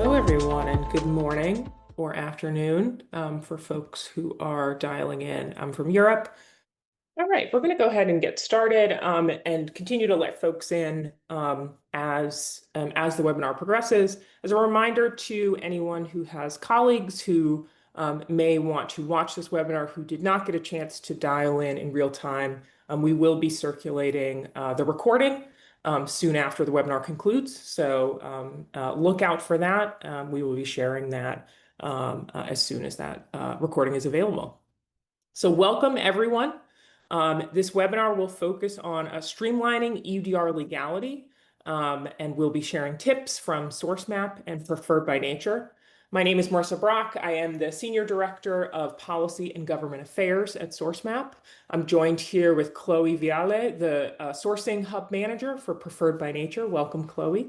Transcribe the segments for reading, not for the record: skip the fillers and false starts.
Hello, everyone, and good morning or afternoon for folks who are dialing in. I'm from Europe. All right, we're going to go ahead and get started and continue to let folks in as the webinar progresses. As a reminder to anyone who has colleagues who may want to watch this webinar who did not get a chance to dial in real time, we will be circulating the recording soon after the webinar concludes. So look out for that. We will be sharing that as soon as that recording is available. So welcome, everyone. This webinar will focus on streamlining EUDR legality, and we'll be sharing tips from Sourcemap and Preferred by Nature. My name is Marissa Brock. I am the Senior Director of Policy and Government Affairs at Sourcemap. I'm joined here with Chloé Viale, the Sourcing Hub Manager for Preferred by Nature. Welcome, Chloé.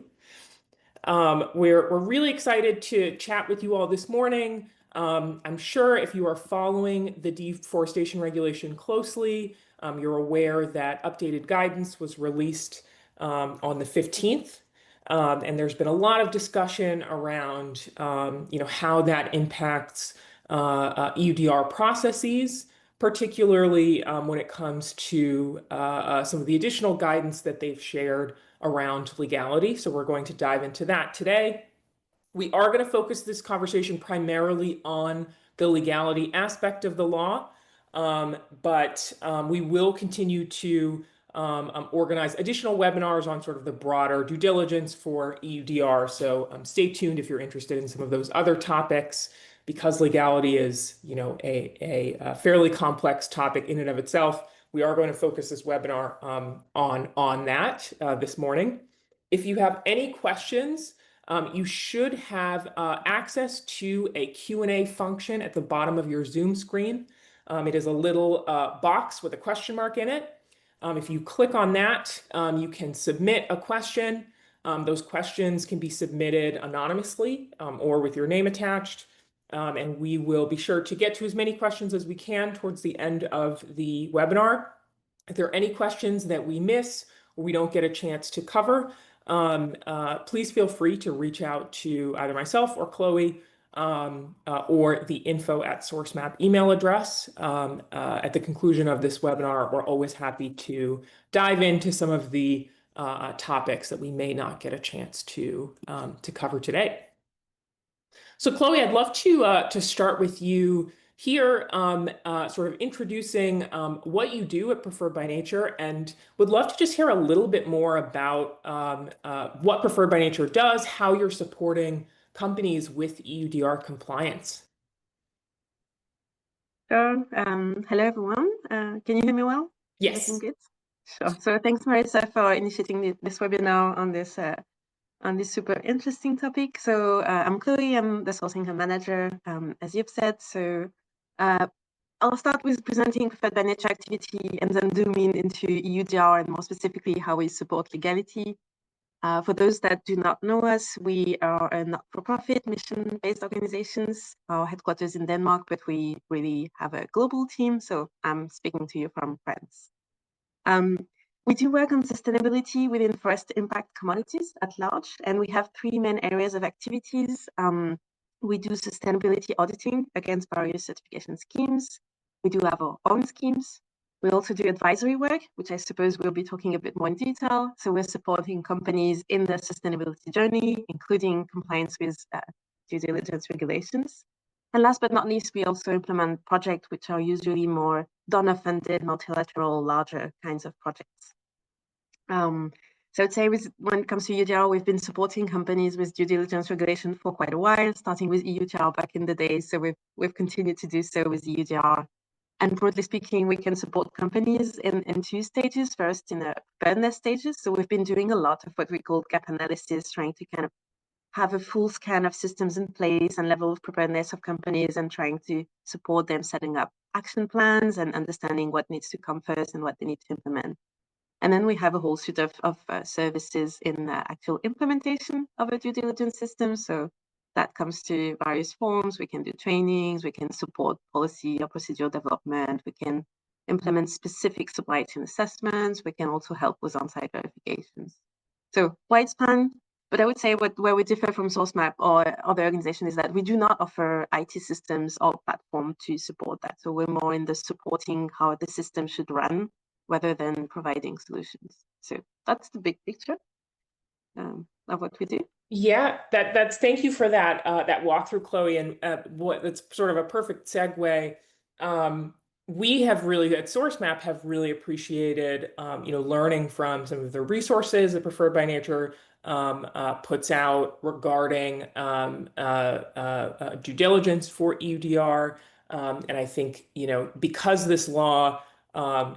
We're really excited to chat with you all this morning. I'm sure if you are following the deforestation regulation closely, you're aware that updated guidance was released on the 15th. And there's been a lot of discussion around how that impacts EUDR processes, particularly when it comes to some of the additional guidance that they've shared around legality. So we're going to dive into that today. We are going to focus this conversation primarily on the legality aspect of the law, but we will continue to organize additional webinars on sort of the broader due diligence for EUDR. So stay tuned if you're interested in some of those other topics, because legality is, a fairly complex topic in and of itself. We are going to focus this webinar on that this morning. If you have any questions, you should have access to a Q&A function at the bottom of your Zoom screen. It is a little box with a question mark in it. If you click on that, you can submit a question. Those questions can be submitted anonymously or with your name attached. And we will be sure to get to as many questions as we can towards the end of the webinar. If there are any questions that we miss or we don't get a chance to cover, please feel free to reach out to either myself or Chloé or the info@sourcemap email address. At the conclusion of this webinar, we're always happy to dive into some of the topics that we may not get a chance to cover today. So Chloé, I'd love to start with you here, sort of introducing what you do at Preferred by Nature, and would love to just hear a little bit more about what Preferred by Nature does, how you're supporting companies with EUDR compliance. Sure. Hello, everyone. Can you hear me well? Yes. Everything good? Sure. So thanks, Marissa, for initiating this webinar on this super interesting topic. So I'm Chloé. I'm the sourcing hub manager, as you've said. So I'll start with presenting Preferred by Nature activity and then zoom into EUDR and more specifically how we support legality. For those that do not know us, we are a not-for-profit mission-based organizations. Our headquarters in Denmark, but we really have a global team. So I'm speaking to you from France. We do work on sustainability within forest impact commodities at large, and we have three main areas of activities. We do sustainability auditing against various certification schemes. We do have our own schemes. We also do advisory work, which I suppose we'll be talking a bit more in detail. So we're supporting companies in their sustainability journey, including compliance with due diligence regulations. And last but not least, we also implement projects which are usually more donor-funded, multilateral, larger kinds of projects. So I'd say when it comes to EUDR, we've been supporting companies with due diligence regulation for quite a while, starting with EUDR back in the day. So we've continued to do so with EUDR. And broadly speaking, we can support companies in two stages. First, in the preparedness stages. So we've been doing a lot of what we call gap analysis, trying to kind of have a full scan of systems in place and level of preparedness of companies and trying to support them setting up action plans and understanding what needs to come first and what they need to implement. And then we have a whole suite of services in the actual implementation of a due diligence system. So that comes to various forms. We can do trainings, we can support policy or procedure development, we can implement specific supply chain assessments, we can also help with on-site verifications. So wide span, But I would say where we differ from Sourcemap or other organizations is that we do not offer IT systems or platform to support that. So we're more in the supporting how the system should run rather than providing solutions. So that's the big picture of what we do. Yeah, that's thank you for that that walkthrough, Chloe, and that's sort of a perfect segue. We have really at Sourcemap have really appreciated learning from some of the resources that Preferred by Nature puts out regarding due diligence for EUDR, and I think because this law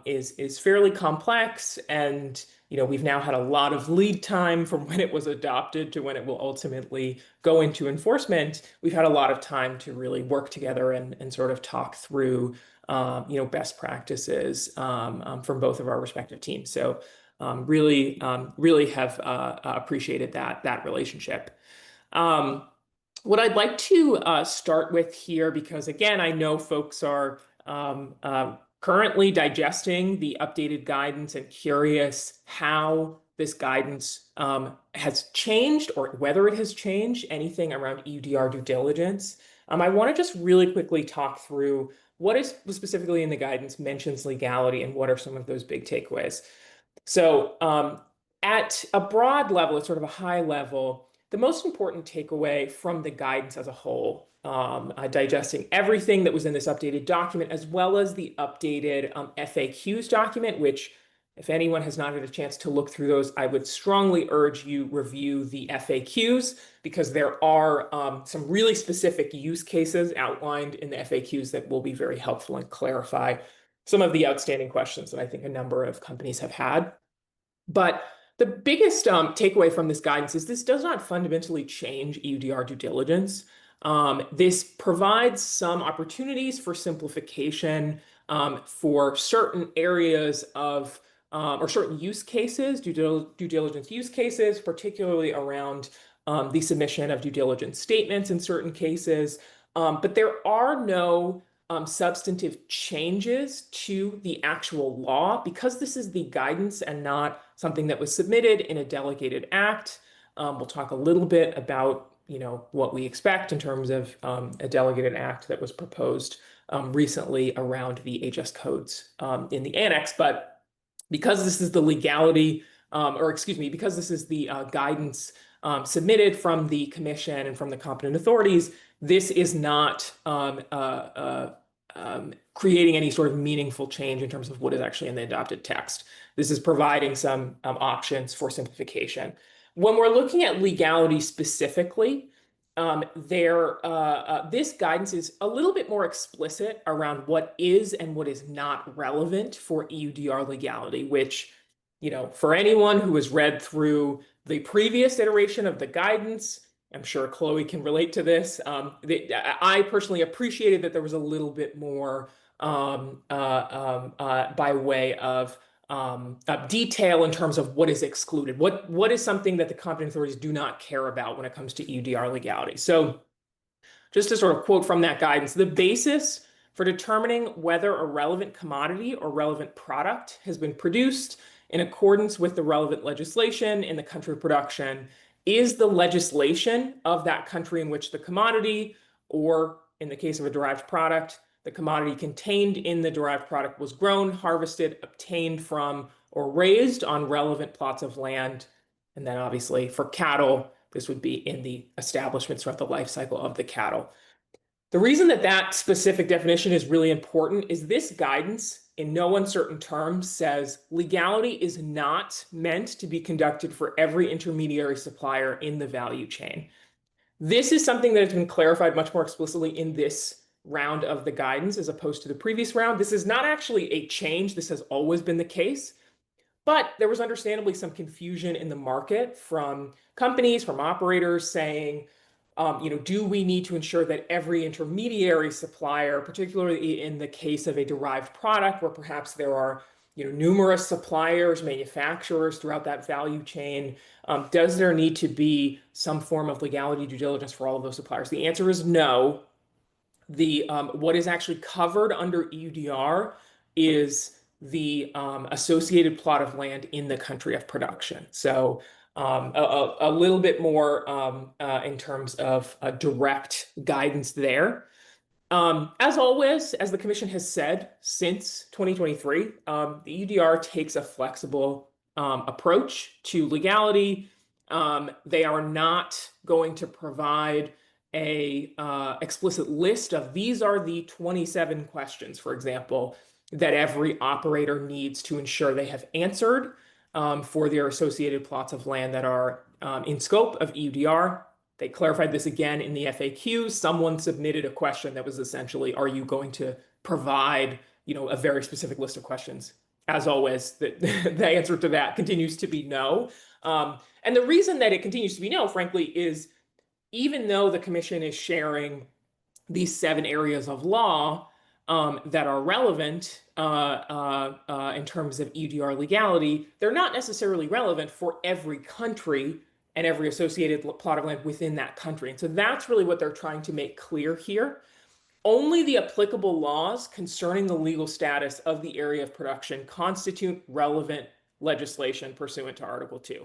is fairly complex, and we've now had a lot of lead time from when it was adopted to when it will ultimately go into enforcement. We've had a lot of time to really work together and sort of talk through best practices from both of our respective teams. So really have appreciated that relationship. What I'd like to start with here, because again, I know folks are currently digesting the updated guidance and curious how this guidance has changed or whether it has changed anything around EUDR due diligence. I want to just really quickly talk through what is specifically in the guidance mentions legality and what are some of those big takeaways. So at a broad level, at sort of a high level, the most important takeaway from the guidance as a whole, digesting everything that was in this updated document, as well as the updated FAQs document, which if anyone has not had a chance to look through those, I would strongly urge you review the FAQs, because there are some really specific use cases outlined in the FAQs that will be very helpful and clarify some of the outstanding questions that I think a number of companies have had. But the biggest takeaway from this guidance is this does not fundamentally change EUDR due diligence. This provides some opportunities for simplification for certain areas of or certain use cases, due diligence use cases, particularly around the submission of due diligence statements in certain cases. But there are no substantive changes to the actual law, because this is the guidance and not something that was submitted in a delegated act. We'll talk a little bit about what we expect in terms of a delegated act that was proposed recently around the HS codes in the annex. But because this is the legality, because this is the guidance submitted from the Commission and from the competent authorities, this is not creating any sort of meaningful change in terms of what is actually in the adopted text. This is providing some options for simplification. When we're looking at legality specifically, this guidance is a little bit more explicit around what is and what is not relevant for EUDR legality, which, for anyone who has read through the previous iteration of the guidance, I'm sure Chloe can relate to this. I personally appreciated that there was a little bit more by way of detail in terms of what is excluded. What is something that the competent authorities do not care about when it comes to EUDR legality? So just to sort of quote from that guidance, the basis for determining whether a relevant commodity or relevant product has been produced in accordance with the relevant legislation in the country of production is the legislation of that country in which the commodity, or in the case of a derived product, the commodity contained in the derived product was grown, harvested, obtained from, or raised on relevant plots of land. And then obviously for cattle, this would be in the establishments throughout the life cycle of the cattle. The reason that that specific definition is really important is this guidance, in no uncertain terms, says legality is not meant to be conducted for every intermediary supplier in the value chain. This is something that has been clarified much more explicitly in this round of the guidance as opposed to the previous round. This is not actually a change. This has always been the case. But there was understandably some confusion in the market from companies, from operators saying, do we need to ensure that every intermediary supplier, particularly in the case of a derived product where perhaps there are numerous suppliers, manufacturers throughout that value chain, does there need to be some form of legality due diligence for all of those suppliers? The answer is no. What is actually covered under EUDR is the associated plot of land in the country of production. So a little bit more in terms of direct guidance there. As always, as the Commission has said since 2023, the EUDR takes a flexible approach to legality. They are not going to provide a explicit list of these are the 27 questions, for example, that every operator needs to ensure they have answered for their associated plots of land that are in scope of EUDR. They clarified this again in the FAQs. Someone submitted a question that was essentially, are you going to provide, a very specific list of questions? As always, the answer to that continues to be no. And the reason that it continues to be no, frankly, is even though the Commission is sharing these 7 areas of law that are relevant in terms of EUDR legality, they're not necessarily relevant for every country and every associated plot of land within that country. And so that's really what they're trying to make clear here. Only the applicable laws concerning the legal status of the area of production constitute relevant legislation pursuant to Article 2.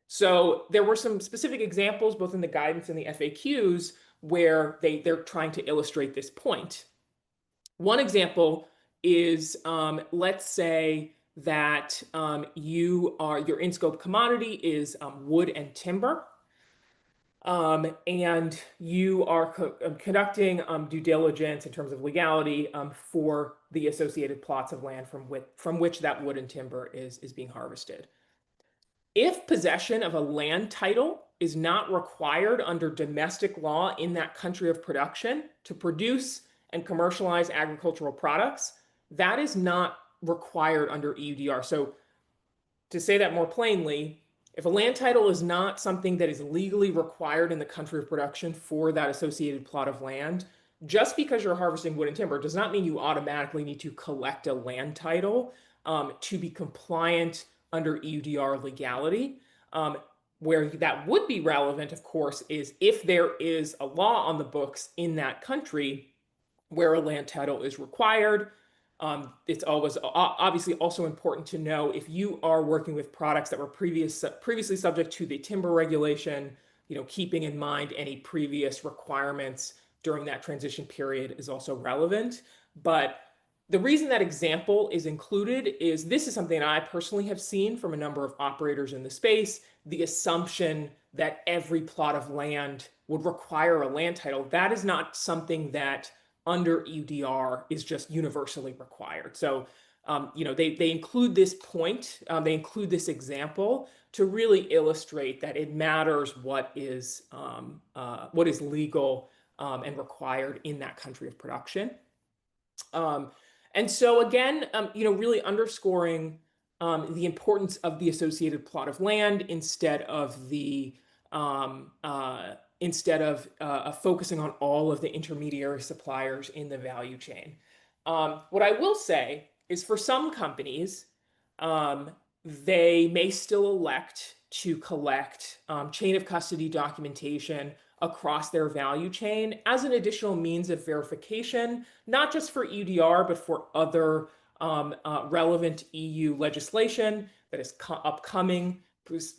So there were some specific examples, both in the guidance and the FAQs, where they're trying to illustrate this point. One example is, let's say that your in-scope commodity is wood and timber, and you are conducting due diligence in terms of legality for the associated plots of land from which that wood and timber is being harvested. If possession of a land title is not required under domestic law in that country of production to produce and commercialize agricultural products, that is not required under EUDR. So to say that more plainly, if a land title is not something that is legally required in the country of production for that associated plot of land, just because you're harvesting wood and timber does not mean you automatically need to collect a land title to be compliant under EUDR legality. Where that would be relevant, of course, is if there is a law on the books in that country where a land title is required. It's always obviously also important to know if you are working with products that were previously subject to the timber regulation, keeping in mind any previous requirements during that transition period is also relevant. But the reason that example is included is this is something I personally have seen from a number of operators in the space, the assumption that every plot of land would require a land title. That is not something that under EUDR is just universally required. So, they include this point, they include this example to really illustrate that it matters what is legal and required in that country of production. And so again, really underscoring the importance of the associated plot of land instead of focusing on all of the intermediary suppliers in the value chain. What I will say is for some companies, they may still elect to collect chain of custody documentation across their value chain as an additional means of verification, not just for EUDR, but for other relevant EU legislation that is upcoming,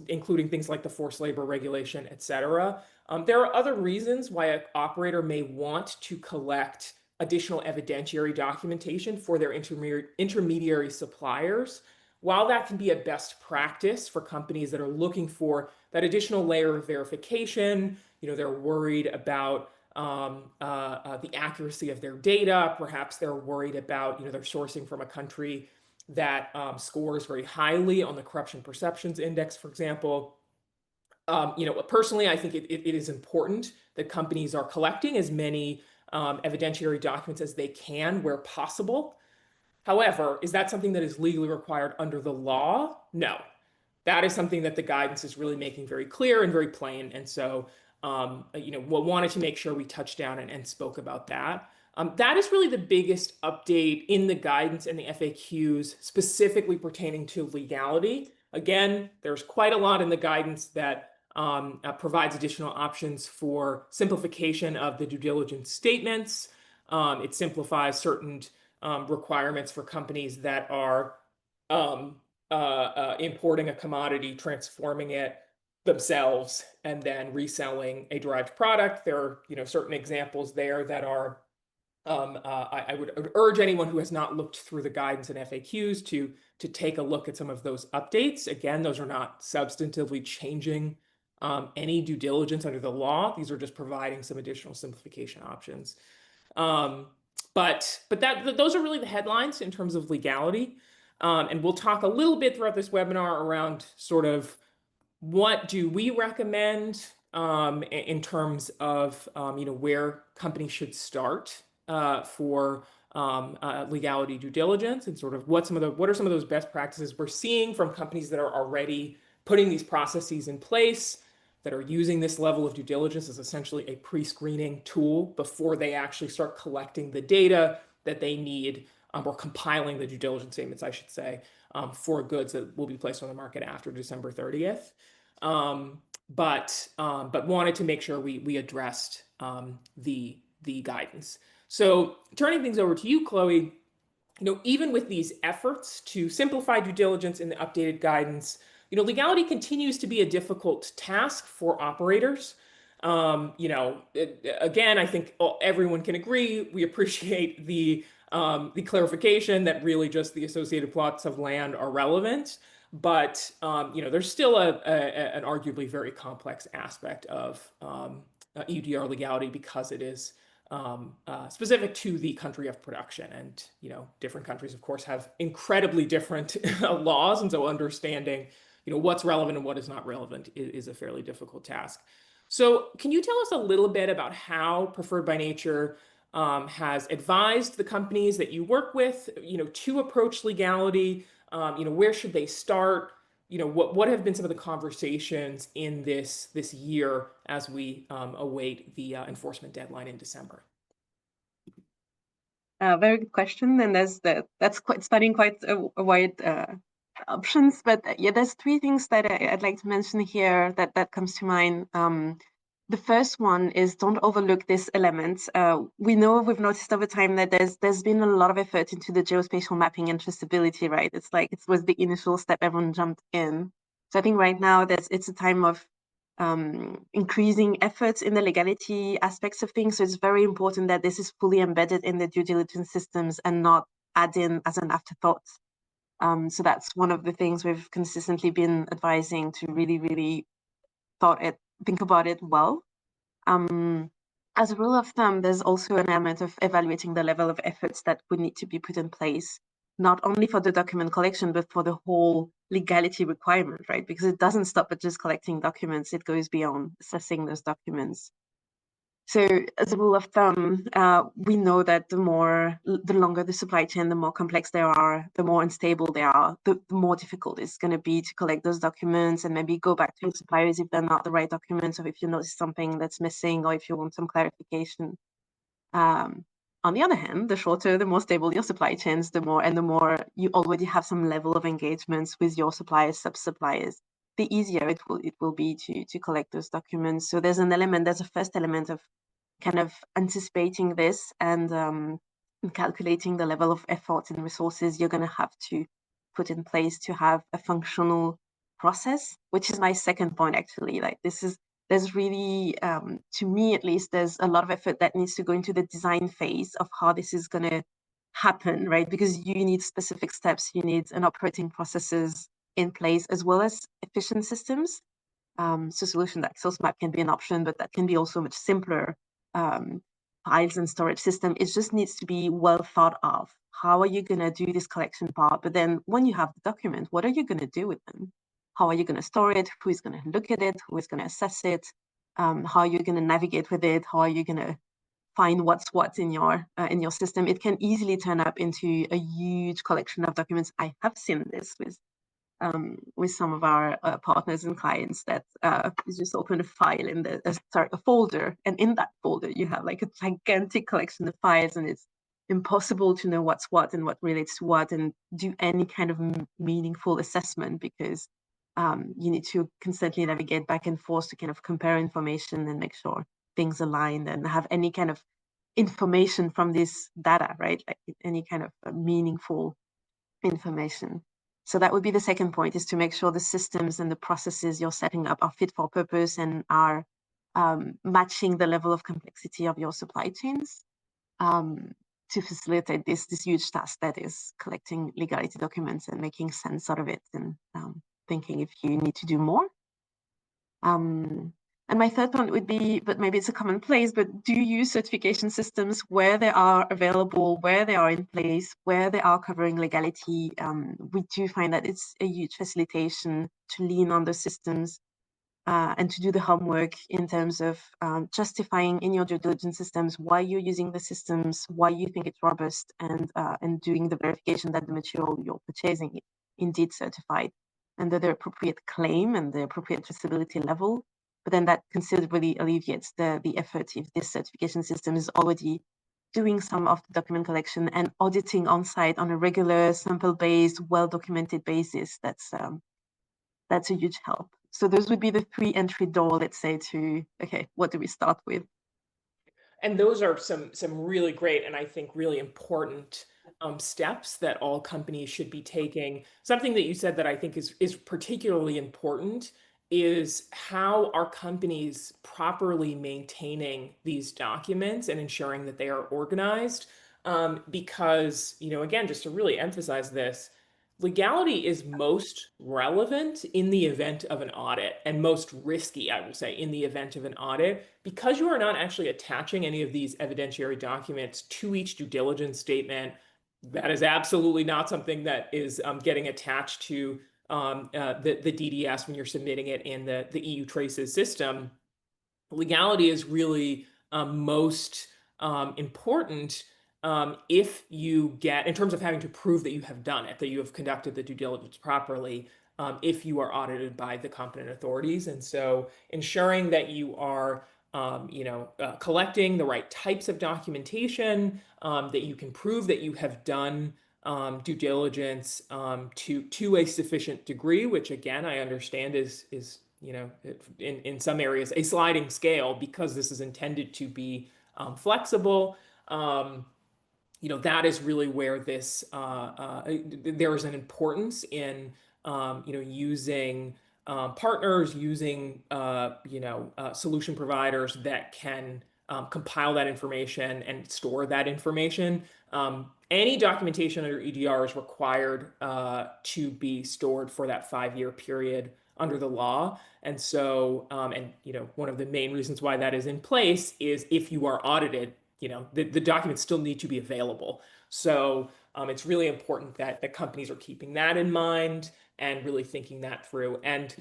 including things like the forced labor regulation, et cetera. There are other reasons why an operator may want to collect additional evidentiary documentation for their intermediary suppliers. While that can be a best practice for companies that are looking for that additional layer of verification, they're worried about the accuracy of their data. Perhaps they're worried about, they're sourcing from a country that scores very highly on the Corruption Perceptions Index, for example. Personally, I think it is important that companies are collecting as many evidentiary documents as they can where possible. However, is that something that is legally required under the law? No. That is something that the guidance is really making very clear and very plain. And so, we wanted to make sure we touched down and spoke about that. That is really the biggest update in the guidance and the FAQs specifically pertaining to legality. Again, there's quite a lot in the guidance that provides additional options for simplification of the due diligence statements. It simplifies certain requirements for companies that are importing a commodity, transforming it, themselves and then reselling a derived product. There are, certain examples there that are, I would urge anyone who has not looked through the guidance and FAQs to take a look at some of those updates. Again, those are not substantively changing any due diligence under the law. These are just providing some additional simplification options. But those are really the headlines in terms of legality. And we'll talk a little bit throughout this webinar around sort of what do we recommend in terms of where companies should start for legality due diligence, and sort of what are some of those best practices we're seeing from companies that are already putting these processes in place, that are using this level of due diligence as essentially a pre-screening tool before they actually start collecting the data that they need, or compiling the due diligence statements, I should say, for goods that will be placed on the market after December 30th. But wanted to make sure we addressed the guidance. So turning things over to you, Chloe, even with these efforts to simplify due diligence in the updated guidance, legality continues to be a difficult task for operators. Again, I think everyone can agree. We appreciate the clarification that really just the associated plots of land are relevant. But there's still an arguably very complex aspect of EUDR legality because it is specific to the country of production, and different countries, of course, have incredibly different laws, and so understanding what's relevant and what is not relevant is a fairly difficult task. So, can you tell us a little bit about how Preferred by Nature has advised the companies that you work with, to approach legality? Where should they start? What have been some of the conversations in this year as we await the enforcement deadline in December? Very good question, and that's spanning quite a wide options. But yeah, there's three things that I'd like to mention here that comes to mind. The first one is don't overlook this element. We know, we've noticed over time that there's been a lot of effort into the geospatial mapping and traceability, right? It's like it was the initial step everyone jumped in. So I think right now it's a time of increasing efforts in the legality aspects of things. So it's very important that this is fully embedded in the due diligence systems and not add in as an afterthought. So that's one of the things we've consistently been advising, to really, really think about it well. As a rule of thumb, there's also an element of evaluating the level of efforts that would need to be put in place, not only for the document collection, but for the whole legality requirement, right? Because it doesn't stop at just collecting documents, it goes beyond assessing those documents. So as a rule of thumb, we know that the longer the supply chain, the more complex they are, the more unstable they are, the more difficult it's going to be to collect those documents and maybe go back to your suppliers if they're not the right documents, or if you notice something that's missing, or if you want some clarification. On the other hand, the shorter, the more stable your supply chains, the more you already have some level of engagements with your suppliers, sub-suppliers, the easier it will be to collect those documents. So there's a first element of kind of anticipating this and calculating the level of effort and resources you're going to have to put in place to have a functional process, which is my second point, actually. Like there's really, to me at least, there's a lot of effort that needs to go into the design phase of how this is going to happen, right? Because you need specific steps, you need an operating processes in place, as well as efficient systems. So solution like Sourcemap can be an option, but that can be also much simpler. Files and storage system, it just needs to be well thought of. How are you going to do this collection part? But then when you have the document, what are you going to do with them? How are you going to store it? Who is going to look at it? Who is going to assess it? How are you going to navigate with it? How are you going to find what's what in your system? It can easily turn up into a huge collection of documents. I have seen this with some of our partners and clients that you just open a file in a folder, and in that folder you have like a gigantic collection of files, and it's impossible to know what's what and what relates to what, and do any kind of meaningful assessment, because you need to constantly navigate back and forth to kind of compare information and make sure things align and have any kind of information from this data, right? Like any kind of meaningful information. So that would be the second point, is to make sure the systems and the processes you're setting up are fit for purpose and are matching the level of complexity of your supply chains, to facilitate this huge task that is collecting legality documents and making sense out of it, and thinking if you need to do more. And my third point would be, but maybe it's a commonplace, but do use certification systems where they are available, where they are in place, where they are covering legality. We do find that it's a huge facilitation to lean on the systems and to do the homework in terms of justifying in your due diligence systems why you're using the systems, why you think it's robust, and doing the verification that the material you're purchasing is indeed certified under the appropriate claim and the appropriate traceability level. But then that considerably alleviates the effort if this certification system is already doing some of the document collection and auditing on site on a regular, sample-based, well-documented basis. That's a huge help. So those would be the three entry door, let's say, to, okay, what do we start with? And those are some really great and I think really important steps that all companies should be taking. Something that you said that I think is particularly important is how are companies properly maintaining these documents and ensuring that they are organized. Because, again, just to really emphasize this, legality is most relevant in the event of an audit and most risky, I would say, in the event of an audit, because you are not actually attaching any of these evidentiary documents to each due diligence statement. That is absolutely not something that is getting attached to the DDS when you're submitting it in the EU Traces system. Legality is really most important if you get, in terms of having to prove that you have done it, that you have conducted the due diligence properly, if you are audited by the competent authorities. And so ensuring that you are collecting the right types of documentation, that you can prove that you have done due diligence to a sufficient degree, which again, I understand is in some areas a sliding scale because this is intended to be flexible. That is really where this there is an importance in using partners, using solution providers that can compile that information and store that information. Any documentation under EUDR is required to be stored for that 5-year period under the law. And so, one of the main reasons why that is in place is if you are audited, the documents still need to be available. So it's really important that the companies are keeping that in mind and really thinking that through. And,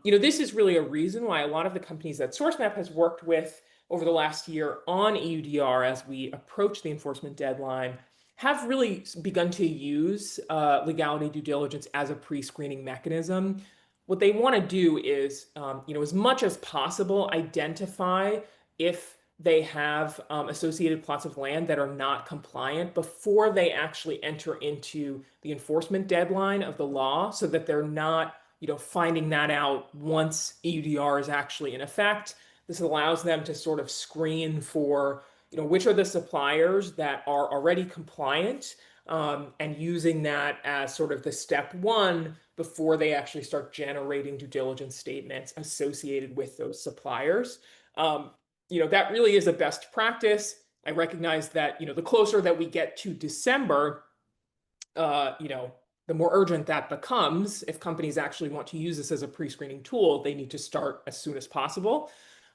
this is really a reason why a lot of the companies that Sourcemap has worked with over the last year on EUDR as we approach the enforcement deadline have really begun to use legality due diligence as a pre-screening mechanism. What they want to do is, as much as possible, identify if they have associated plots of land that are not compliant before they actually enter into the enforcement deadline of the law, so that they're not, finding that out once EUDR is actually in effect. This allows them to sort of screen for, which are the suppliers that are already compliant, and using that as sort of the step one before they actually start generating due diligence statements associated with those suppliers. That really is a best practice. I recognize that, the closer that we get to December, the more urgent that becomes. If companies actually want to use this as a pre-screening tool, they need to start as soon as possible.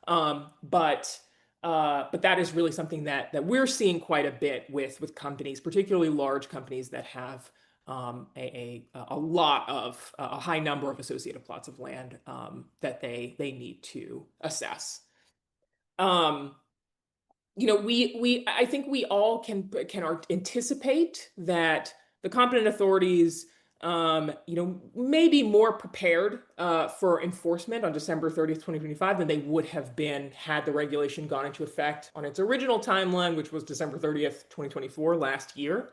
But that is really something that we're seeing quite a bit with companies, particularly large companies that have a high number of associated plots of land that they need to assess. I think we all can anticipate that the competent authorities, may be more prepared for enforcement on December 30th, 2025 than they would have been had the regulation gone into effect on its original timeline, which was December 30th, 2024, last year.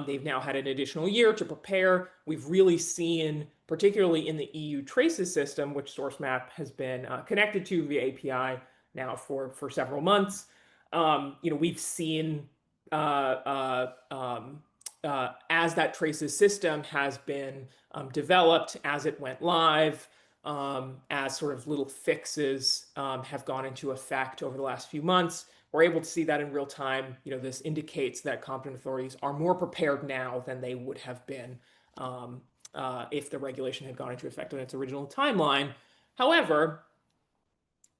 They've now had an additional year to prepare. We've really seen, particularly in the EU Traces system, which Sourcemap has been connected to via API now for several months. We've seen as that traces system has been developed, as it went live, as sort of little fixes have gone into effect over the last few months, we're able to see that in real time. This indicates that competent authorities are more prepared now than they would have been if the regulation had gone into effect on its original timeline. However,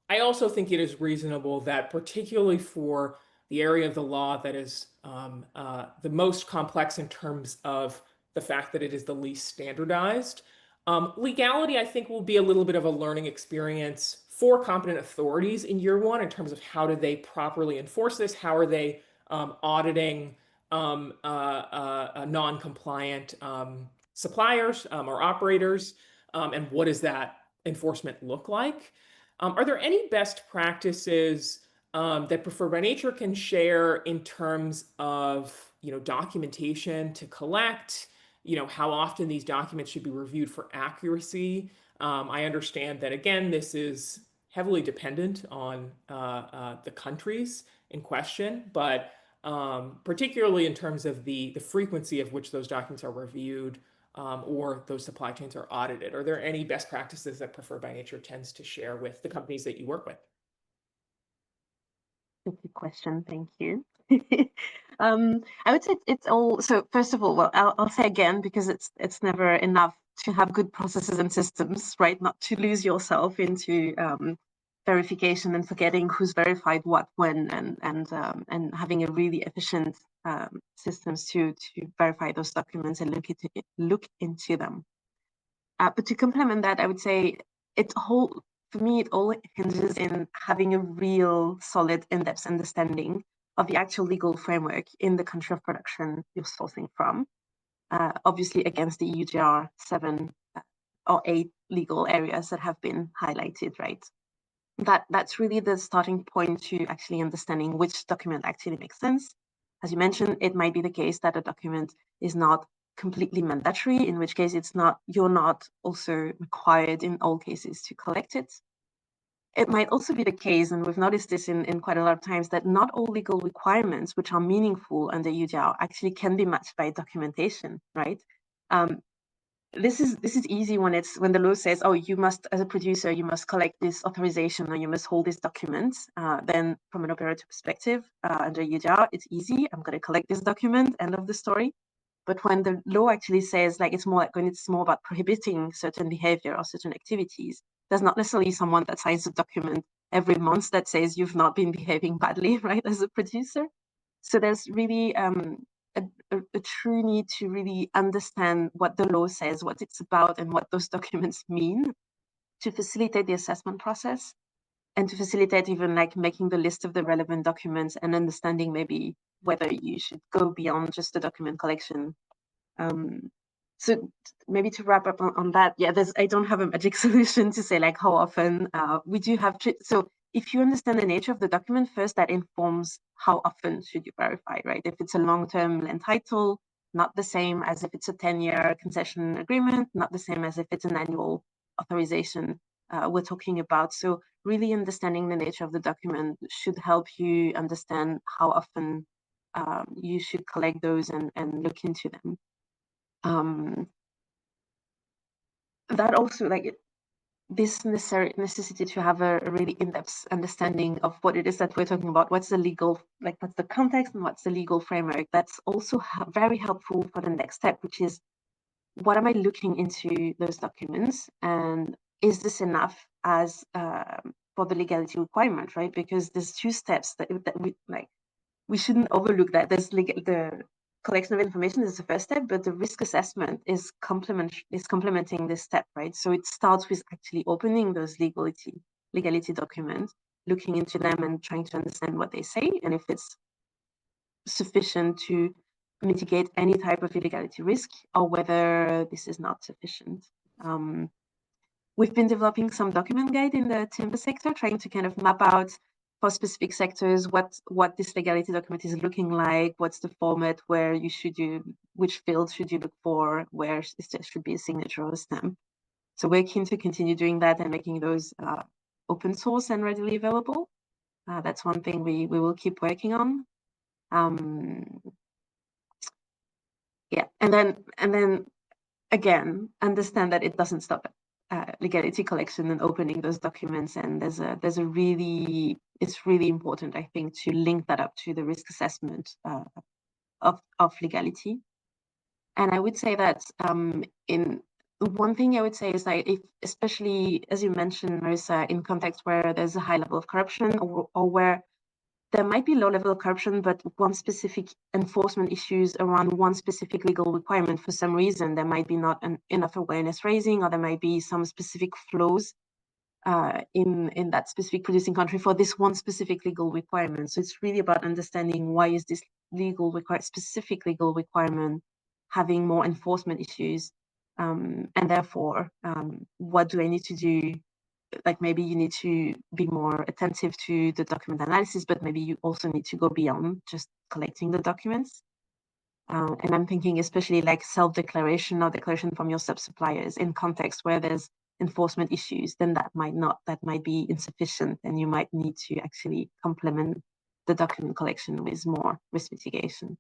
I also think it is reasonable that, particularly for the area of the law that is the most complex in terms of the fact that it is the least standardized, legality, I think, will be a little bit of a learning experience for competent authorities in year one in terms of how do they properly enforce this, how are they auditing non-compliant suppliers or operators, and what does that enforcement look like? Are there any best practices that Preferred by Nature can share in terms of documentation to collect, how often these documents should be reviewed for accuracy? I understand that, again, this is heavily dependent on the countries in question, but particularly in terms of the frequency of which those documents are reviewed or those supply chains are audited. Are there any best practices that Preferred by Nature tends to share with the companies that you work with? Good question, thank you. I would say it's all, so first of all, well, I'll say again, because it's never enough to have good processes and systems, right? Not to lose yourself into verification and forgetting who's verified what when, and having a really efficient systems to verify those documents and look into them. But to complement that, I would say for me, it all hinges in having a real solid in-depth understanding of the actual legal framework in the country of production you're sourcing from, obviously against the EUDR 7 or 8 legal areas that have been highlighted, right? That's really the starting point to actually understanding which document actually makes sense. As you mentioned, it might be the case that a document is not completely mandatory, in which case you're not also required in all cases to collect it. It might also be the case, and we've noticed this in quite a lot of times, that not all legal requirements which are meaningful under EUDR actually can be matched by documentation, right? This is easy when the law says, oh, you must, as a producer, you must collect this authorization or you must hold this document. Then from an operator perspective, under EUDR, it's easy. I'm going to collect this document, end of the story. But when the law actually says, like, it's more about prohibiting certain behavior or certain activities, there's not necessarily someone that signs a document every month that says you've not been behaving badly, right, as a producer. So there's really a true need to really understand what the law says, what it's about, and what those documents mean to facilitate the assessment process and to facilitate even like making the list of the relevant documents and understanding maybe whether you should go beyond just the document collection. So maybe to wrap up on that, yeah, I don't have a magic solution to say like how often we do have. So if you understand the nature of the document first, that informs how often should you verify, right? If it's a long-term land title, not the same as if it's a 10-year concession agreement, not the same as if it's an annual authorization we're talking about. So really understanding the nature of the document should help you understand how often you should collect those and look into them. That also, like, this necessity to have a really in-depth understanding of what it is that we're talking about, what's the legal, like, what's the context and what's the legal framework. That's also very helpful for the next step, which is, what am I looking into those documents, and is this enough as for the legality requirement, right? Because there's two steps that we shouldn't overlook that. There's the collection of information is the first step, but the risk assessment is complementing this step, right? So it starts with actually opening those legality documents, looking into them and trying to understand what they say, and if it's sufficient to mitigate any type of illegality risk, or whether this is not sufficient. We've been developing some document guide in the timber sector, trying to kind of map out for specific sectors what this legality document is looking like, what's the format, where you should which fields should you look for, where there should be a signature or a stamp. So we're keen to continue doing that and making those open source and readily available. That's one thing we will keep working on. Yeah, and then again, understand that it doesn't stop at legality collection and opening those documents. And it's really important, I think, to link that up to the risk assessment of legality. And I would say that in one thing I would say is like, if, especially as you mentioned, Marissa, in contexts where there's a high level of corruption, or where there might be low level of corruption, but one specific enforcement issues around one specific legal requirement, for some reason, there might be not enough awareness raising, or there might be some specific flaws in that specific producing country for this one specific legal requirement. So it's really about understanding, why is this specific legal requirement having more enforcement issues, and therefore, what do I need to do? Like, maybe you need to be more attentive to the document analysis, but maybe you also need to go beyond just collecting the documents. And I'm thinking especially like self-declaration or declaration from your sub-suppliers in context where there's enforcement issues, then that might be insufficient, and you might need to actually complement the document collection with more risk mitigation.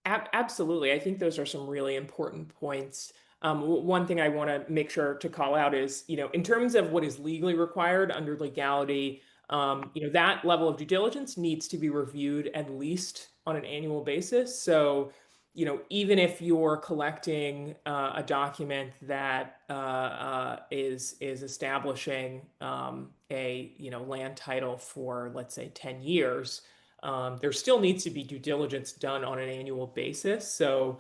Absolutely. I think those are some really important points. One thing I want to make sure to call out is, in terms of what is legally required under legality, that level of due diligence needs to be reviewed at least on an annual basis. So, even if you're collecting a document that is establishing a land title for, let's say, 10 years, there still needs to be due diligence done on an annual basis. So,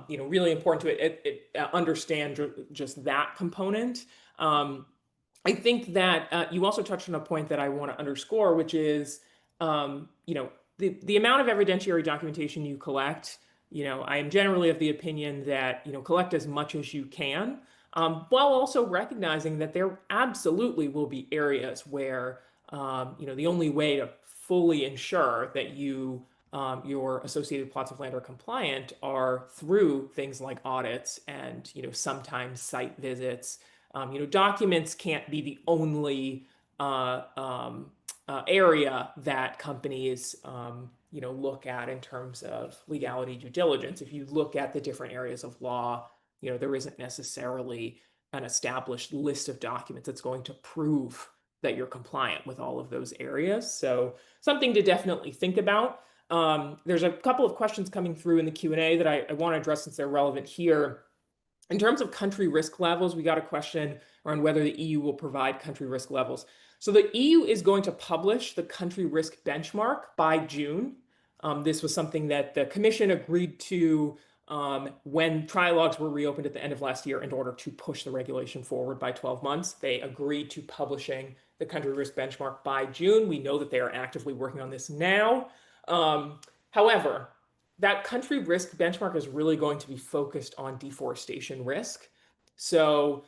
really important to understand just that component. I think that you also touched on a point that I want to underscore, which is, the amount of evidentiary documentation you collect. I am generally of the opinion that, collect as much as you can, while also recognizing that there absolutely will be areas where, the only way to fully ensure that your associated plots of land are compliant are through things like audits and, sometimes site visits. Documents can't be the only area that companies, look at in terms of legality due diligence. If you look at the different areas of law, there isn't necessarily an established list of documents that's going to prove that you're compliant with all of those areas. So something to definitely think about. There's a couple of questions coming through in the Q&A that I want to address since they're relevant here. In terms of country risk levels, we got a question around whether the EU will provide country risk levels. So the EU is going to publish the country risk benchmark by June. This was something that the Commission agreed to when trilogues were reopened at the end of last year in order to push the regulation forward by 12 months. They agreed to publishing the country risk benchmark by June. We know that they are actively working on this now. However, that country risk benchmark is really going to be focused on deforestation risk. So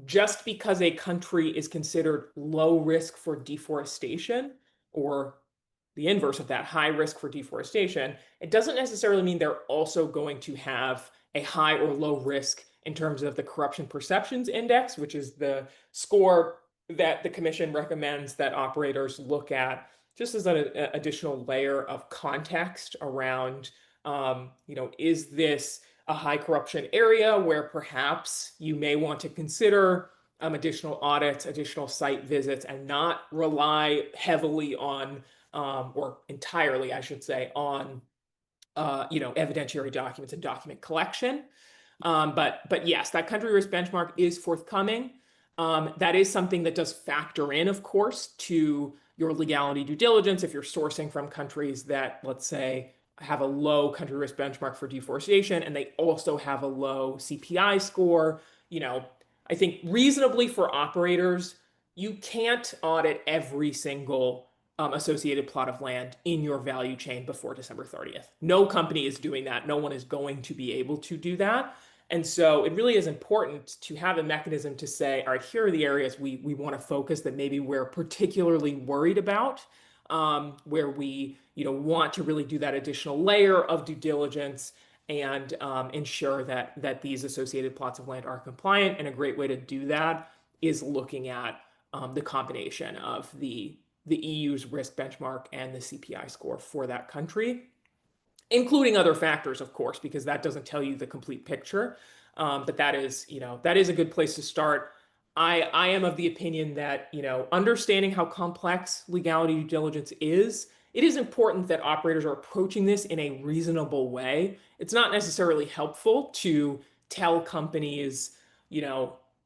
just because a country is considered low risk for deforestation, or the inverse of that, high risk for deforestation, it doesn't necessarily mean they're also going to have a high or low risk in terms of the Corruption Perceptions Index, which is the score that the Commission recommends that operators look at, just as an additional layer of context around, is this a high corruption area where perhaps you may want to consider additional audits, additional site visits, and not rely heavily on, or entirely, I should say, on, evidentiary documents and document collection. But yes, that country risk benchmark is forthcoming. That is something that does factor in, of course, to your legality due diligence. If you're sourcing from countries that, let's say, have a low country risk benchmark for deforestation, and they also have a low CPI score, I think reasonably for operators, you can't audit every single associated plot of land in your value chain before December 30th. No company is doing that. No one is going to be able to do that. And so it really is important to have a mechanism to say, all right, here are the areas we want to focus that maybe we're particularly worried about, where we want to really do that additional layer of due diligence and ensure that these associated plots of land are compliant. And a great way to do that is looking at the combination of the EU's risk benchmark and the CPI score for that country. including other factors, of course, because that doesn't tell you the complete picture. But that is, that is a good place to start. I am of the opinion that, understanding how complex legality due diligence is, it is important that operators are approaching this in a reasonable way. It's not necessarily helpful to tell companies,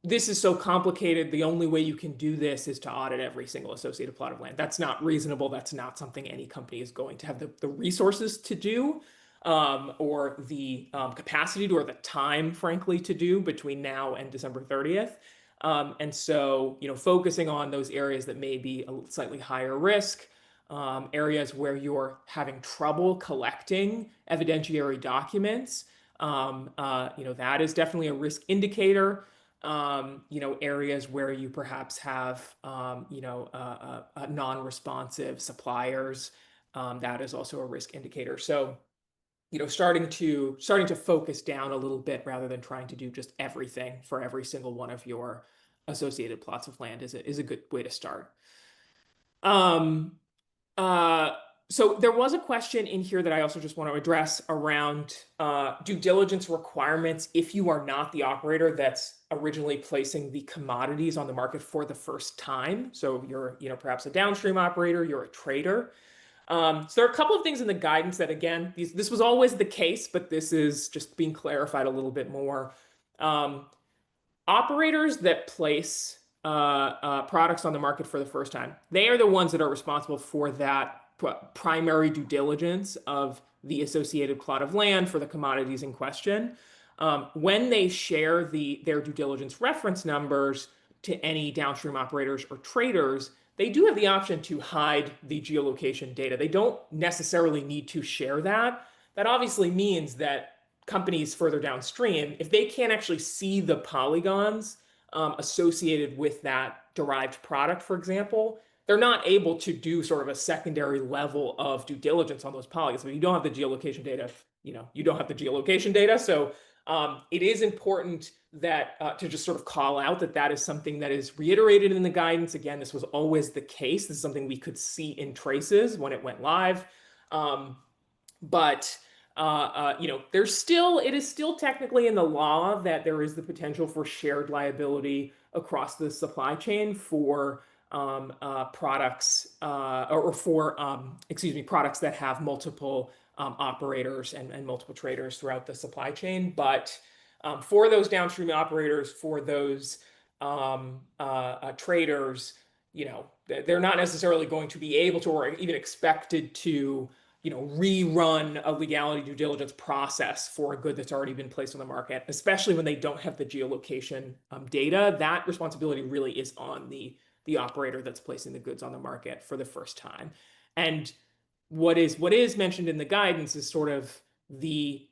this is so complicated, the only way you can do this is to audit every single associated plot of land. That's not reasonable. That's not something any company is going to have the resources to do, or the capacity to, or the time, frankly, to do between now and December 30th. And so, focusing on those areas that may be a slightly higher risk, areas where you're having trouble collecting evidentiary documents, that is definitely a risk indicator. Areas where you perhaps have, non-responsive suppliers, that is also a risk indicator. So, starting to focus down a little bit rather than trying to do just everything for every single one of your associated plots of land is a good way to start. So there was a question in here that I also just want to address around due diligence requirements if you are not the operator that's originally placing the commodities on the market for the first time. So you're, perhaps a downstream operator, you're a trader. So there are a couple of things in the guidance that, again, this was always the case, but this is just being clarified a little bit more. Operators that place products on the market for the first time, they are the ones that are responsible for that primary due diligence of the associated plot of land for the commodities in question. When they share their due diligence reference numbers to any downstream operators or traders, they do have the option to hide the geolocation data. They don't necessarily need to share that. That obviously means that companies further downstream, if they can't actually see the polygons associated with that derived product, for example, they're not able to do sort of a secondary level of due diligence on those polygons. If you don't have the geolocation data, you don't have the geolocation data. So it is important that to just sort of call out that is something that is reiterated in the guidance. Again, this was always the case. This is something we could see in traces when it went live. But it is still technically in the law that there is the potential for shared liability across the supply chain for products products that have multiple operators and multiple traders throughout the supply chain. But for those downstream operators, for those traders, they're not necessarily going to be able to, or even expected to, rerun a legality due diligence process for a good that's already been placed on the market, especially when they don't have the geolocation data. That responsibility really is on the operator that's placing the goods on the market for the first time. And what is mentioned in the guidance is sort of the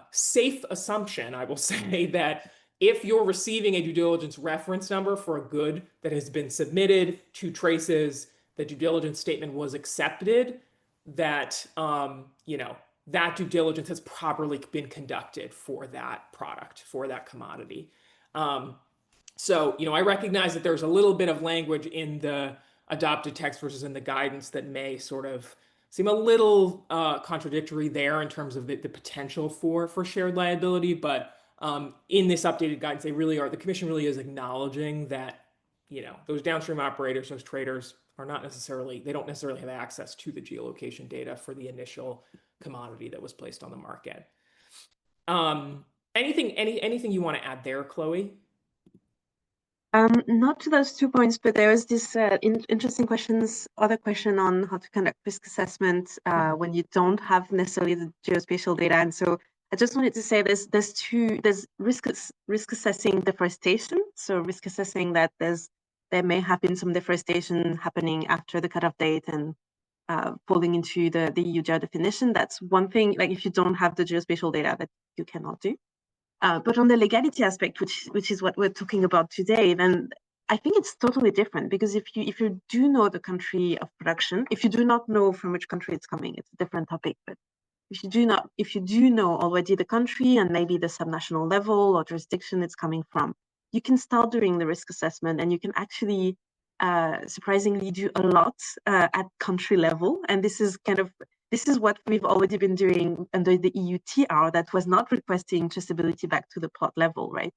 safe assumption, I will say, that if you're receiving a due diligence reference number for a good that has been submitted to traces, the due diligence statement was accepted, that that due diligence has properly been conducted for that product, for that commodity. So, I recognize that there's a little bit of language in the adopted text versus in the guidance that may sort of seem a little contradictory there in terms of the potential for shared liability. But in this updated guidance, the commission really is acknowledging that, those downstream operators, those traders they don't necessarily have access to the geolocation data for the initial commodity that was placed on the market. Anything you want to add there, Chloe? Not to those 2 points, but there was this interesting other question on how to conduct risk assessment when you don't have necessarily the geospatial data. And so I just wanted to say there's risk assessing deforestation. So risk assessing that there may have been some deforestation happening after the cutoff date and falling into the EUDR definition. That's one thing, like if you don't have the geospatial data, that you cannot do. But on the legality aspect, which is what we're talking about today, then I think it's totally different, because if you do know the country of production, if you do not know from which country it's coming, it's a different topic. But if you do know already the country and maybe the subnational level or jurisdiction it's coming from, you can start doing the risk assessment, and you can actually surprisingly do a lot at country level. And this is kind of this is what we've already been doing under the EUTR that was not requesting traceability back to the plot level, right?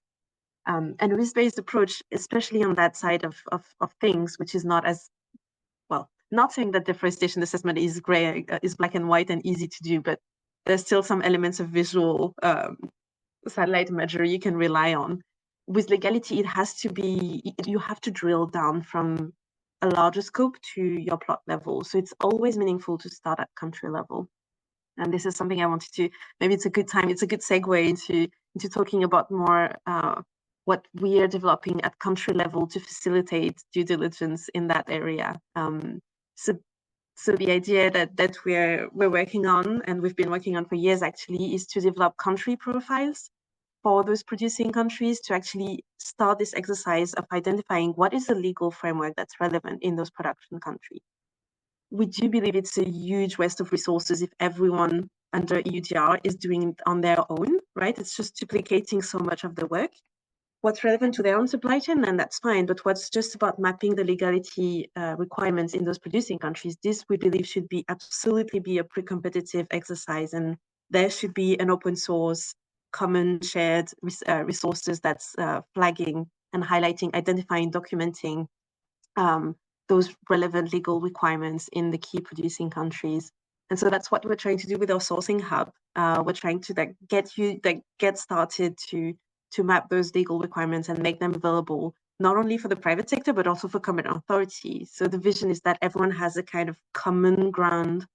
And a risk-based approach, especially on that side of things, which is not as, well, not saying that deforestation assessment is gray, is black and white and easy to do, but there's still some elements of visual satellite imagery you can rely on. With legality, it has to be, you have to drill down from a larger scope to your plot level. So it's always meaningful to start at country level. And this is something I wanted to, maybe it's a good time, it's a good segue into talking about more what we are developing at country level to facilitate due diligence in that area. So the idea that we're working on, and we've been working on for years actually, is to develop country profiles for those producing countries to actually start this exercise of identifying what is the legal framework that's relevant in those production countries. We do believe it's a huge waste of resources if everyone under EUDR is doing it on their own, right? It's just duplicating so much of the work. What's relevant to their own supply chain, then that's fine. But what's just about mapping the legality requirements in those producing countries, this we believe should be absolutely be a pre-competitive exercise. And there should be an open source, common shared resources that's flagging and highlighting, identifying, documenting those relevant legal requirements in the key producing countries. And so that's what we're trying to do with our sourcing hub. We're trying to get started to map those legal requirements and make them available, not only for the private sector, but also for common authorities. So the vision is that everyone has a kind of common ground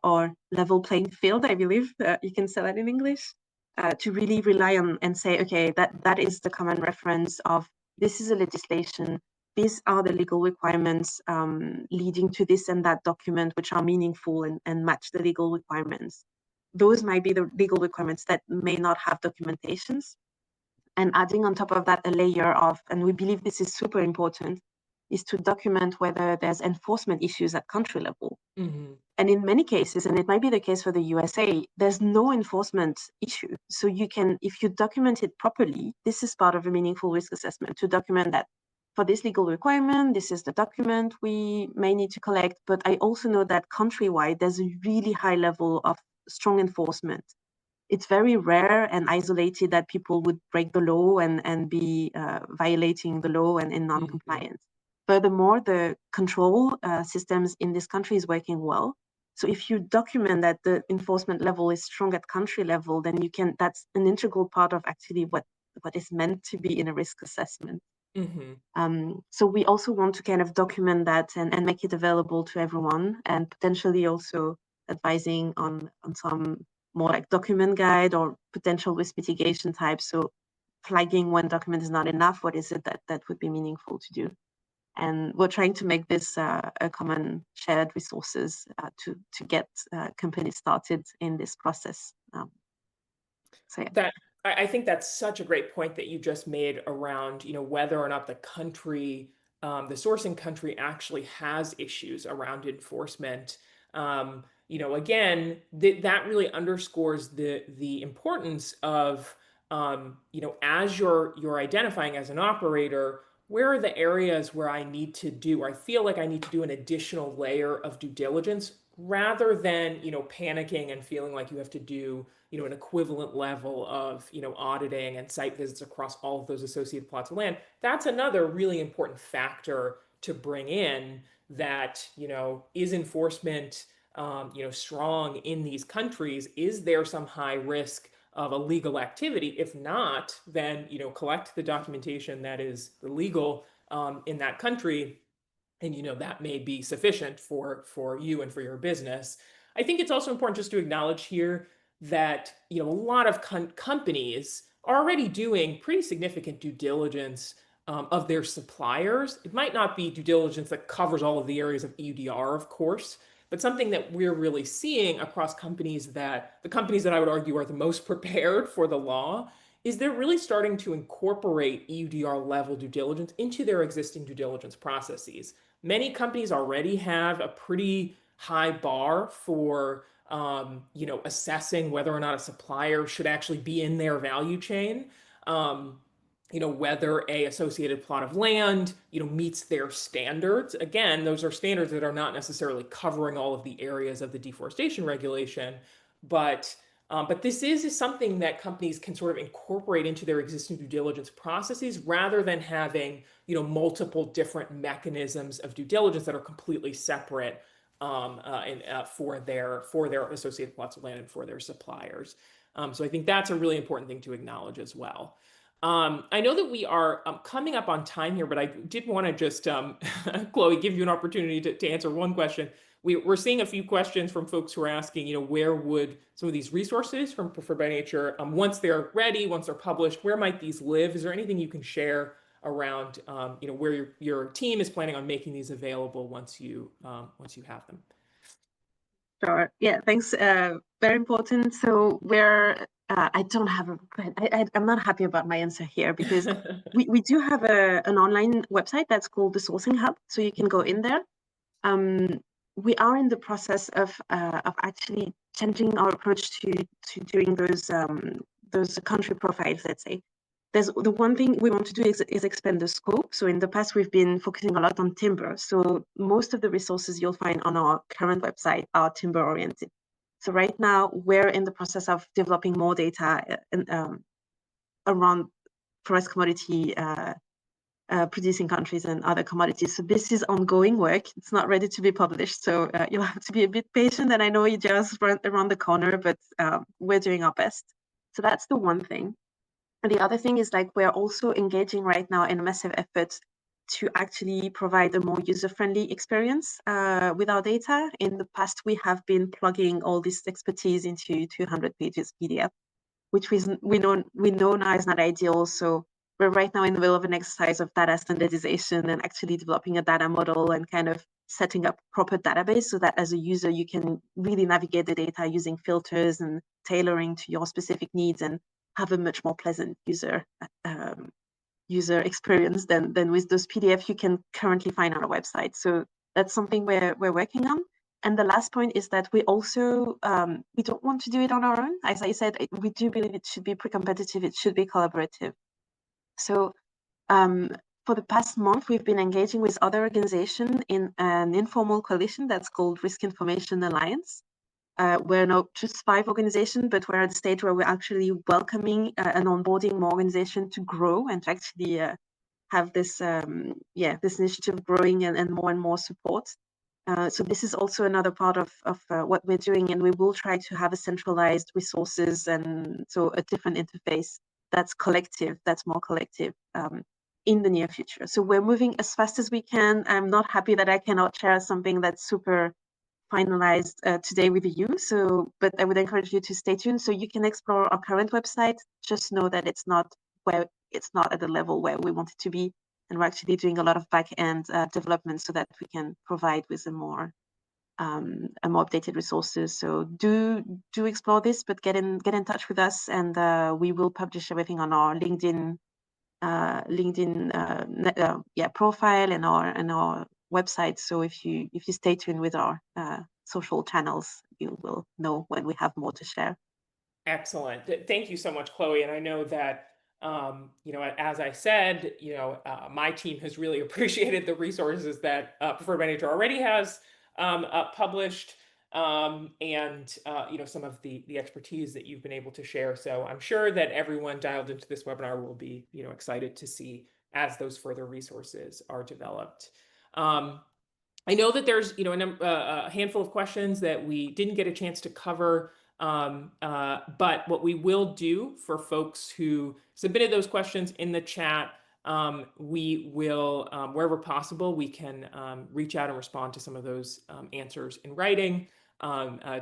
or level playing field, I believe you can say that in English, to really rely on and say, okay, that is the common reference of this is a legislation, these are the legal requirements leading to this and that document, which are meaningful and match the legal requirements. Those might be the legal requirements that may not have documentations. And adding on top of that a layer of, and we believe this is super important, is to document whether there's enforcement issues at country level. Mm-hmm. And in many cases, and it might be the case for the USA, there's no enforcement issue. So you can, if you document it properly, this is part of a meaningful risk assessment, to document that for this legal requirement, this is the document we may need to collect. But I also know that countrywide, there's a really high level of strong enforcement. It's very rare and isolated that people would break the law and be violating the law and in non-compliance. Mm-hmm. Furthermore, the control systems in this country is working well. So if you document that the enforcement level is strong at country level, then you can, that's an integral part of actually what is meant to be in a risk assessment. Mm-hmm. So we also want to kind of document that and make it available to everyone, and potentially also advising on some more like document guide or potential risk mitigation types. So flagging when document is not enough, what is it that would be meaningful to do? And we're trying to make this a common shared resources to get companies started in this process. So yeah. I think that's such a great point that you just made around, whether or not the country, the sourcing country actually has issues around enforcement. Again, that really underscores the importance of, as you're identifying as an operator, where are the areas where I feel like I need to do an additional layer of due diligence, rather than, panicking and feeling like you have to do, an equivalent level of, auditing and site visits across all of those associated plots of land. That's another really important factor to bring in, that, is enforcement, strong in these countries? Is there some high risk of illegal activity? If not, then, collect the documentation that is illegal in that country, and that may be sufficient for you and for your business. I think it's also important just to acknowledge here that a lot of companies are already doing pretty significant due diligence of their suppliers. It might not be due diligence that covers all of the areas of EUDR, of course, but something that we're really seeing across companies, that the companies that I would argue are the most prepared for the law, is they're really starting to incorporate EUDR level due diligence into their existing due diligence processes. Many companies already have a pretty high bar for assessing whether or not a supplier should actually be in their value chain. whether a associated plot of land, meets their standards. Again, those are standards that are not necessarily covering all of the areas of the deforestation regulation, but this is something that companies can sort of incorporate into their existing due diligence processes rather than having, multiple different mechanisms of due diligence that are completely separate for their associated plots of land and for their suppliers. So I think that's a really important thing to acknowledge as well. I know that we are coming up on time here, but I did want to just, Chloe, give you an opportunity to answer one question. We're seeing a few questions from folks who are asking, where would some of these resources from Preferred by Nature, once they're ready, once they're published, where might these live? Is there anything you can share around, where your team is planning on making these available once you have them? Sure. Yeah, thanks. Very important. So I don't have I'm not happy about my answer here because we do have an online website that's called the Sourcing Hub. So you can go in there. We are in the process of actually changing our approach to doing those country profiles, let's say. There's the one thing we want to do is expand the scope. So in the past, we've been focusing a lot on timber. So most of the resources you'll find on our current website are timber oriented. So right now, we're in the process of developing more data around forest commodity producing countries and other commodities. So this is ongoing work. It's not ready to be published. So you'll have to be a bit patient. And I know you just around the corner, but we're doing our best. So that's the one thing. And the other thing is we're also engaging right now in a massive effort to actually provide a more user-friendly experience with our data. In the past, we have been plugging all this expertise into 200 pages PDF, which we know now is not ideal. So we're right now in the middle of an exercise of data standardization and actually developing a data model and kind of setting up proper database so that as a user, you can really navigate the data using filters and tailoring to your specific needs and have a much more pleasant user experience than with those PDF you can currently find on our website. So that's something we're working on. And the last point is that we also we don't want to do it on our own. As I said, we do believe it should be pre-competitive. It should be collaborative. So for the past month, we've been engaging with other organizations in an informal coalition that's called Risk Information Alliance. We're not just 5 organizations, but we're at the stage where we're actually welcoming and onboarding more organizations to grow and to actually have this this initiative growing and more support. So this is also another part of what we're doing, and we will try to have a centralized resources and so a different interface that's collective, that's more collective in the near future. So we're moving as fast as we can. I'm not happy that I cannot share something that's super finalized today with you. But I would encourage you to stay tuned so you can explore our current website. Just know that it's not at the level where we want it to be, and we're actually doing a lot of back-end development so that we can provide with a more updated resources. So do explore this, but get in touch with us, and we will publish everything on our LinkedIn profile and our website. So if you stay tuned with our social channels, you will know when we have more to share. Excellent. Thank you so much, Chloe. And I know that, as I said, my team has really appreciated the resources that Preferred by Nature already has published, and some of the expertise that you've been able to share. So I'm sure that everyone dialed into this webinar will be, excited to see as those further resources are developed. I know that there's, a handful of questions that we didn't get a chance to cover. But what we will do for folks who submitted those questions in the chat, we will, wherever possible, we can reach out and respond to some of those answers in writing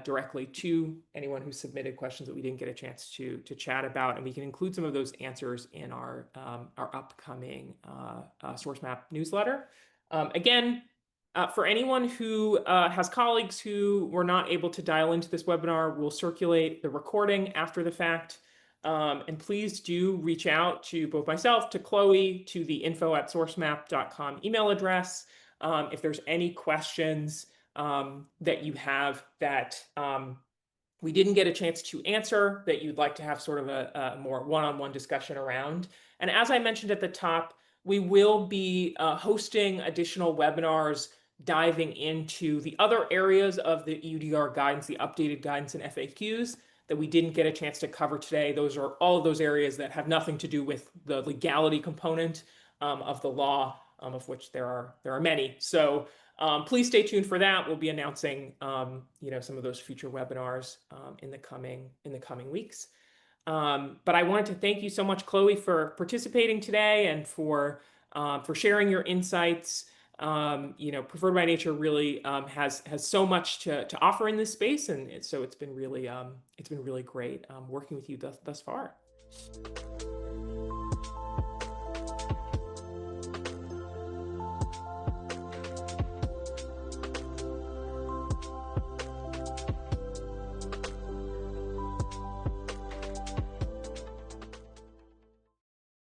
directly to anyone who submitted questions that we didn't get a chance to chat about, and we can include some of those answers in our upcoming Sourcemap newsletter. Again, for anyone who has colleagues who were not able to dial into this webinar, we'll circulate the recording after the fact. And please do reach out to both myself, to Chloe, to the info@sourcemap.com email address. If there's any questions that you have that we didn't get a chance to answer that you'd like to have sort of a more one-on-one discussion around. And as I mentioned at the top, we will be hosting additional webinars diving into the other areas of the EUDR guidance, the updated guidance and FAQs that we didn't get a chance to cover today. Those are all of those areas that have nothing to do with the legality component of the law, of which there are many. So please stay tuned for that. We'll be announcing some of those future webinars in the coming weeks. But I wanted to thank you so much, Chloé, for participating today and for sharing your insights. Preferred by Nature really has so much to offer in this space, and so it's been really great working with you thus far.